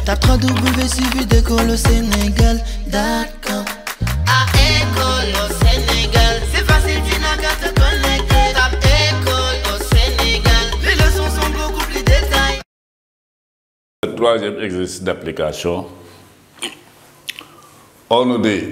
Tape 3W suivi d'école au Sénégal.com. À école au Sénégal, c'est facile, tu n'as qu'à te connecter. Tape école au Sénégal, les leçons sont beaucoup plus détaillées. Le troisième exercice d'application, on nous dit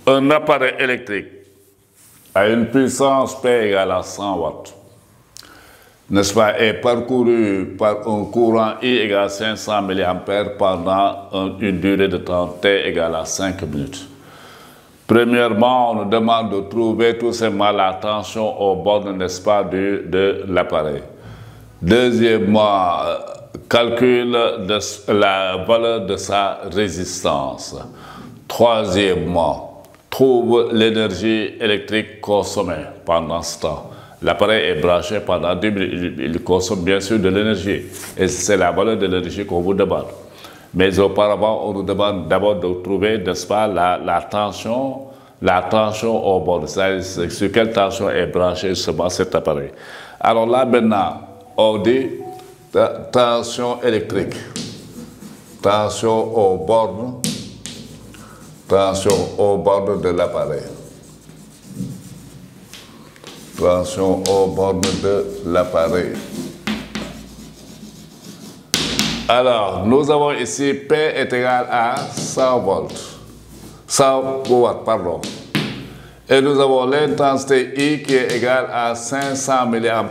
un appareil électrique à une puissance P égale à 100 watts, n'est-ce pas, est parcouru par un courant I égale à 500 mA pendant une durée de temps T égale à 5 minutes. Premièrement, on nous demande de trouver tout simplement la tension aux bornes, n'est-ce pas, de l'appareil. Deuxièmement, calcul de la valeur de sa résistance. Troisièmement, trouve l'énergie électrique consommée pendant ce temps. L'appareil est branché pendant 10 minutes, il consomme bien sûr de l'énergie. Et c'est la valeur de l'énergie qu'on vous demande. Mais auparavant, on nous demande d'abord de trouver, n'est-ce pas, la tension au bord. C'est-à-dire sur quelle tension est branché justement cet appareil. Alors là, maintenant, on dit tension électrique. Tension au bord de l'appareil. Tension au bord de l'appareil. Alors, nous avons ici P est égal à 100 volts. 100 watts, pardon. Et nous avons l'intensité I qui est égale à 500 mA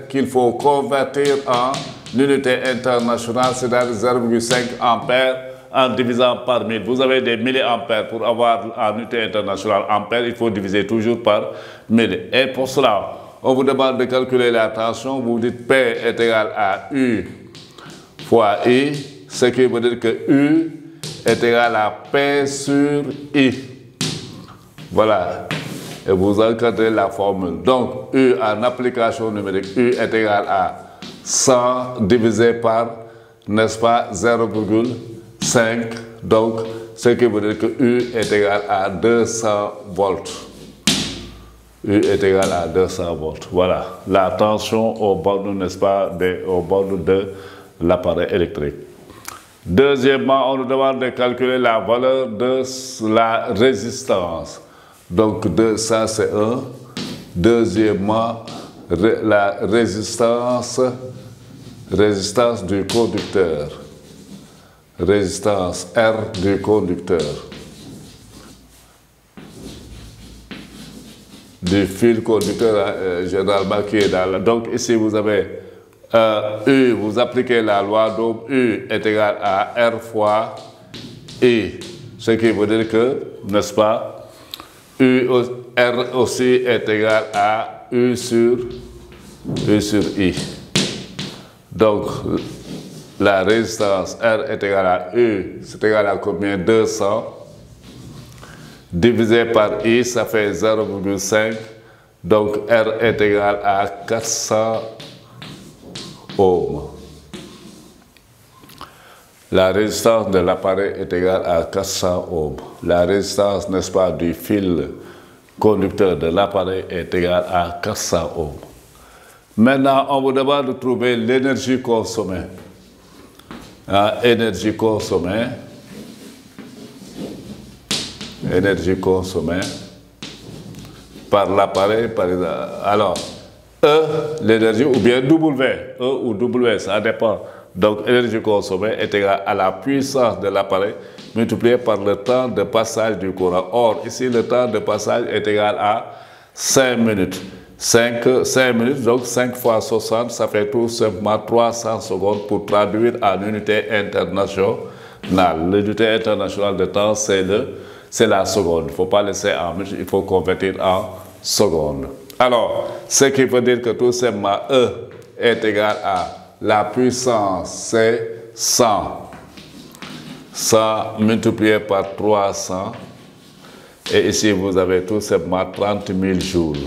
qu'il faut convertir en unité internationale, c'est-à-dire 0,5 ampères en divisant par 1000. Vous avez des milliampères. Pour avoir en unité internationale ampères, il faut diviser toujours par 1000. Et pour cela, on vous demande de calculer la tension. Vous dites P est égal à U fois I, ce qui veut dire que U est égal à P sur I. Voilà. Et vous encadrez la formule. Donc, U en application numérique, U est égal à 100 divisé par, n'est-ce pas, 0,5. Donc, ce qui veut dire que U est égal à 200 volts. U est égal à 200 volts. Voilà. La tension au bord, n'est-ce pas, au bord de l'appareil électrique. Deuxièmement, on nous demande de calculer la valeur de la résistance. Donc, ça c'est 1. Deuxièmement, la résistance du conducteur. Résistance R du conducteur. Du fil conducteur, généralement, qui est dans la... Donc, ici, vous avez U, vous appliquez la loi d'Ohm, U est égal à R fois I. Ce qui veut dire que, n'est-ce pas, R aussi est égal à U sur I. Donc, la résistance R est égale à U, c'est égal à combien? 200. Divisé par I, ça fait 0,5. Donc, R est égal à 400 ohms. La résistance de l'appareil est égale à 400 ohms. La résistance, n'est-ce pas, du fil conducteur de l'appareil est égale à 400 ohms. Maintenant, on vous demande de trouver l'énergie consommée. Énergie consommée. Énergie consommée par l'appareil, par exemple. Alors, E, l'énergie, ou bien W. E ou W, ça dépend. Donc, l'énergie consommée est égale à la puissance de l'appareil multiplié par le temps de passage du courant. Or, ici, le temps de passage est égal à 5 minutes. 5 minutes, donc 5 fois 60, ça fait tout simplement 300 secondes pour traduire en unité internationale. L'unité internationale de temps, c'est la seconde. Il ne faut pas laisser en minutes, il faut convertir en secondes. Alors, ce qui veut dire que tout simplement E est égal à la puissance, c'est 100. 100 multiplié par 300. Et ici, vous avez tout simplement 30 000 joules.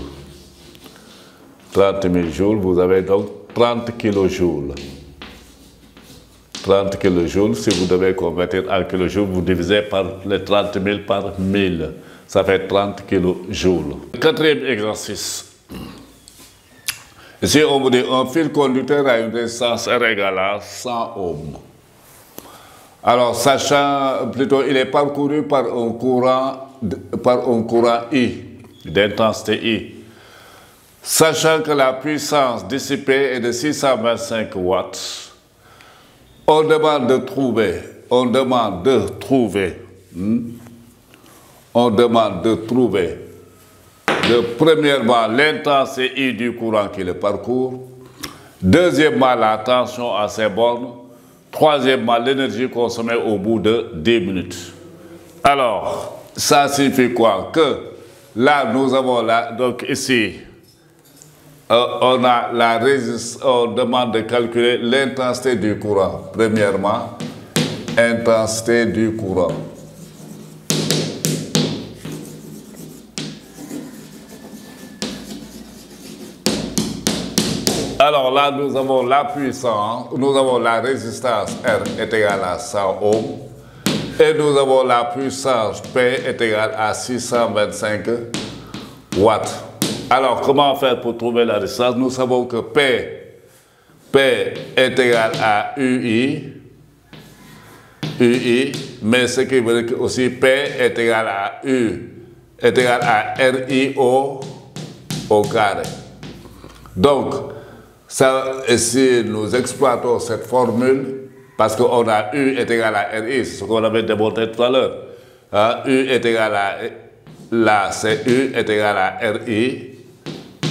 30 000 joules, vous avez donc 30 kilojoules. 30 kilojoules, si vous devez convertir en kilojoules, vous divisez par les 30 000 par 1000. Ça fait 30 kilojoules. Quatrième exercice. Ici, on vous dit un fil conducteur a une résistance R égale à 100 ohms. Alors, sachant, plutôt, il est parcouru par un courant I, d'intensité I. Sachant que la puissance dissipée est de 625 watts, on demande de trouver, premièrement l'intensité I du courant qui le parcourt, deuxièmement la tension à ses bornes, troisièmement l'énergie consommée au bout de 10 minutes. Alors, ça signifie quoi? Que là, nous avons là, donc ici, on a la résistance, on demande de calculer l'intensité du courant. Premièrement, intensité du courant. Alors là, nous avons la puissance, nous avons la résistance R est égale à 100 ohms et nous avons la puissance P est égale à 625 watts. Alors, comment faire pour trouver la résistance? Nous savons que P est égal à UI, mais ce qui veut dire que aussi P est égal à U, est égal à RI au carré. Donc, ça, si nous exploitons cette formule, parce qu'on a U est égal à RI, c'est ce qu'on avait démontré tout à l'heure. U est égal à, là, c'est U est égal à RI.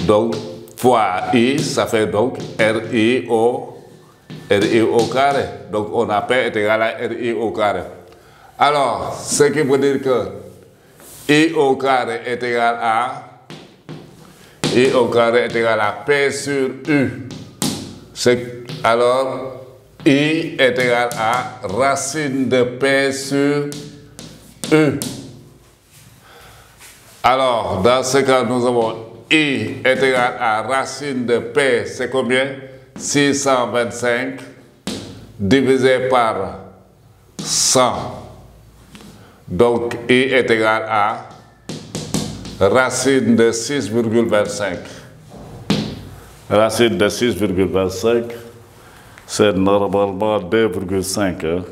Donc, fois I, ça fait donc RI au carré. Donc, on a P est égal à RI au carré. Alors, ce qui veut dire que I au carré est égal à P sur U. Alors, I est égal à racine de P sur U. Alors, dans ce cas, nous avons I est égal à racine de P, c'est combien? 625 divisé par 100. Donc, I est égal à racine de 6,25. Racine de 6,25, c'est normalement 2,5. Hein?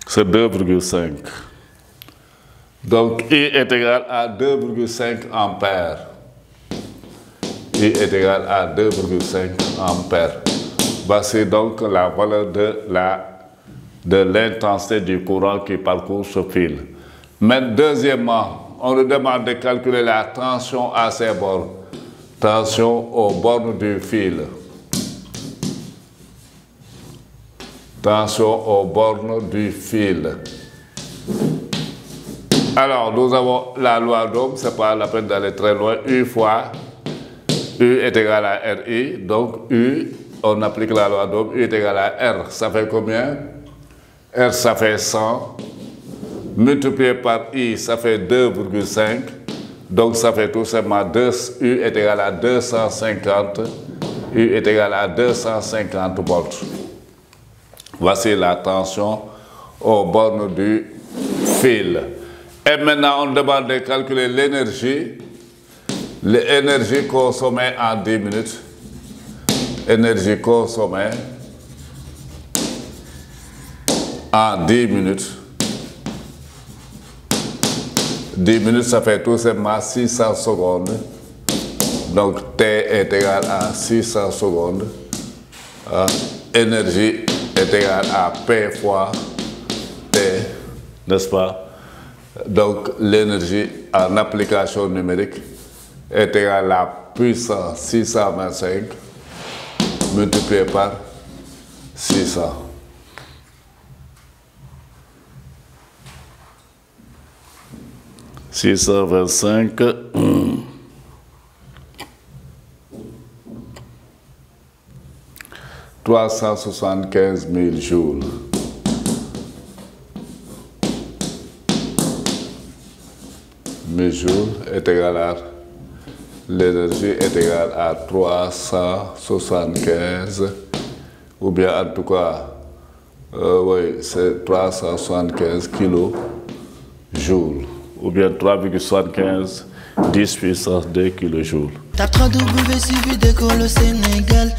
C'est 2,5. Donc, I est égal à 2,5 ampères. I est égal à 2,5 ampères. Voici donc la valeur de l'intensité du courant qui parcourt ce fil. Mais deuxièmement, on nous demande de calculer la tension à ses bornes. Tension aux bornes du fil. Tension aux bornes du fil. Alors, nous avons la loi d'Ohm, ce n'est pas la peine d'aller très loin. U fois U est égal à RI. Donc, U, on applique la loi d'Ohm. U est égal à R. Ça fait combien? R, ça fait 100. Multiplié par I, ça fait 2,5. Donc, ça fait tout simplement 2. U est égal à 250. U est égal à 250 volts. Voici la tension aux bornes du fil. Et maintenant, on demande de calculer l'énergie. L'énergie consommée en 10 minutes. Énergie consommée en 10 minutes. 10 minutes, ça fait tout simplement 600 secondes. Donc, T est égal à 600 secondes. Énergie est égal à P fois T, n'est-ce pas? Donc, l'énergie en application numérique est égale à la puissance 625 multiplié par 600. « 625 375 000 joules. Joule est égal à l'énergie est égale à 375 ou bien en tout cas oui c'est 375 kilojoules joules, ou bien 3,75 10 puissance 2 kJ. Tape 3W suivi d'école au Sénégal.